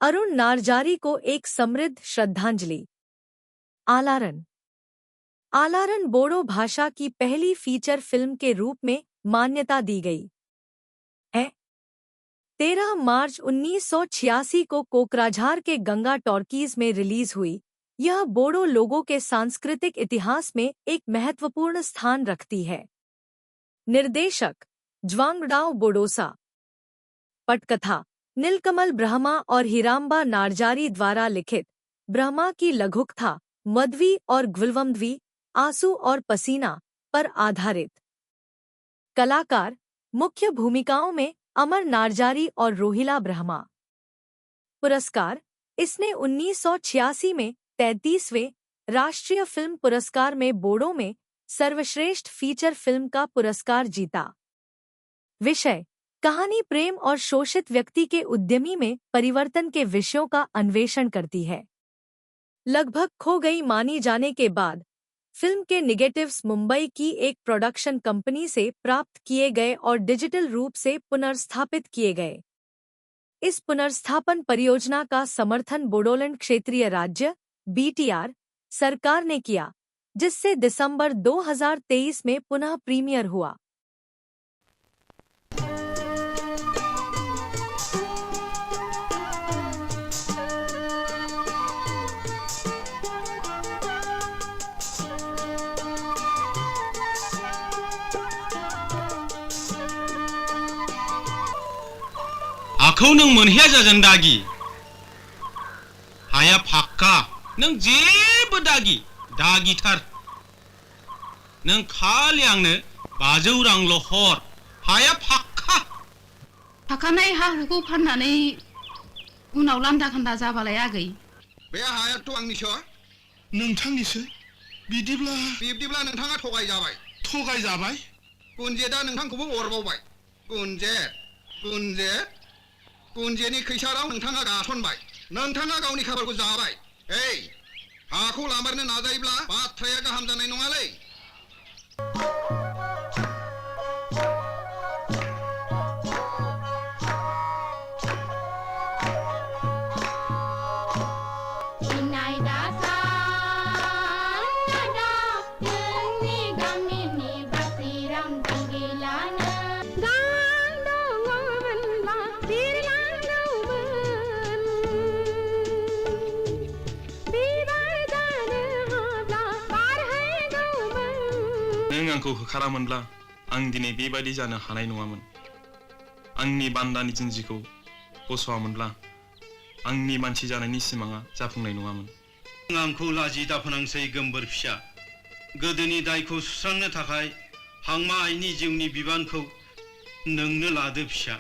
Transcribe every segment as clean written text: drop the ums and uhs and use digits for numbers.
अरुण नारजारी को एक समृद्ध श्रद्धांजलि। आलारन। आलारन बोडो भाषा की पहली फीचर फिल्म के रूप में मान्यता दी गई है। 13 मार्च 1986 को कोकराझार के गंगा टॉर्कीज में रिलीज हुई। यह बोडो लोगों के सांस्कृतिक इतिहास में एक महत्वपूर्ण स्थान रखती है। निर्देशक ज्वांगडाओ बोडोसा। पटकथा नीलकमल ब्रह्मा और हिराम्बा नारजारी द्वारा लिखित। ब्रह्मा की लघुकथा मध्वी और ग्विल्वमध्वी, आंसू और पसीना पर आधारित। कलाकार मुख्य भूमिकाओं में अमर नारजारी और रोहिला ब्रह्मा। पुरस्कार इसने 1986 में 33वें राष्ट्रीय फिल्म पुरस्कार में बोडो में सर्वश्रेष्ठ फीचर फिल्म का पुरस्कार जीता। विषय कहानी प्रेम और शोषित व्यक्ति के उद्यमी में परिवर्तन के विषयों का अन्वेषण करती है। लगभग खो गई मानी जाने के बाद फिल्म के नेगेटिव्स मुंबई की एक प्रोडक्शन कंपनी से प्राप्त किए गए और डिजिटल रूप से पुनर्स्थापित किए गए। इस पुनर्स्थापन परियोजना का समर्थन बोडोलैंड क्षेत्रीय राज्य (BTR) सरकार ने किया, जिससे दिसंबर 2023 में पुनः प्रीमियर हुआ। आखौ नों मोनहैया जाजों दागि हाया फाक्का नों जेबो दागिथार नों खालि आंनो 500 रांल' हर हाया फाक्का थाखानाय हा हुखौ फाननानै उनाव लान्दा खान्दा जाबालाय आगै बे हायाथ' आंनिसो नोंथांनिसो बिब्दिब्ला नोंथाङा थगायजाबाय गुनजेदा नोंथांखौबो अरबावबाय गुनजेनि खैसाराव नोंथाङा गासनबाय नोंथाङा गावनि खाफालखौ जाबाय हाखौ लामारनो नाजायोब्ला बाथ्राया गाहाम जानाय नङालै नों आंखौ होखारामोनब्ला आं दिनै बेबायदि जानो हानाय नङामोन। आंनि बान्दानि जिन्जिखौ बस'आमोनब्ला आंनि मानसि जानायनि सिमाङा जाफुंनाय नङामोन। आंखौ लाजि दाफोनांसै गोमबोर फिसा गोदोनि दायखौ सुस्रांनो थाखाय हांमा आइनि जिउनि बिबानखौ नोंनो लादो फिसा।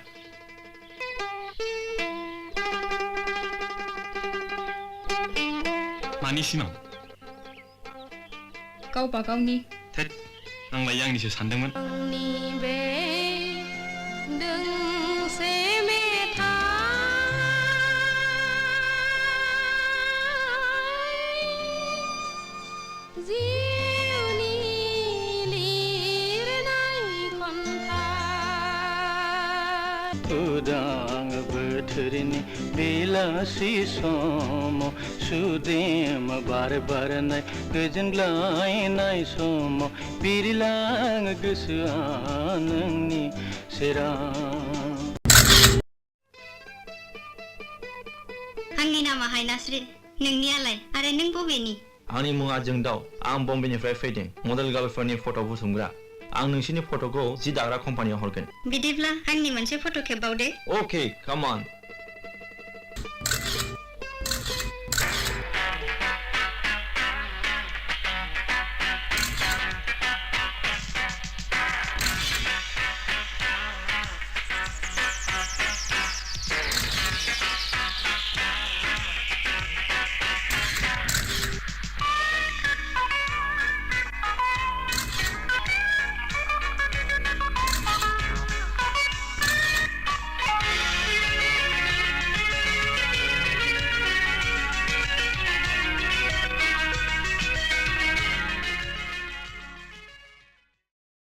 मानि सिमां? गावबा गावनि। थेट आंलाय आंनिसो सानदोंमोन। उदां बोथोरनि बेलासि समाव सुदेम बार बारनाय गोजोनग्लायनाय समाव बिरलाङो गोसोआ नोंनि सेराव। आंनि नामा हायनास्रि, नोंनियालाय आरो नों बबेनि? आंनि मुङा जोंदाव, आं बम्बेनिफ्राय फैदों। मडेल गार्लफोरनि फट' बुथुमग्रा। आं नोंसिनि फट'खौ जि दाग्रा कम्पानियाव हरगोन। बिदिब्ला आंनि मोनसे फट' खेबबावदे। Okay, come on.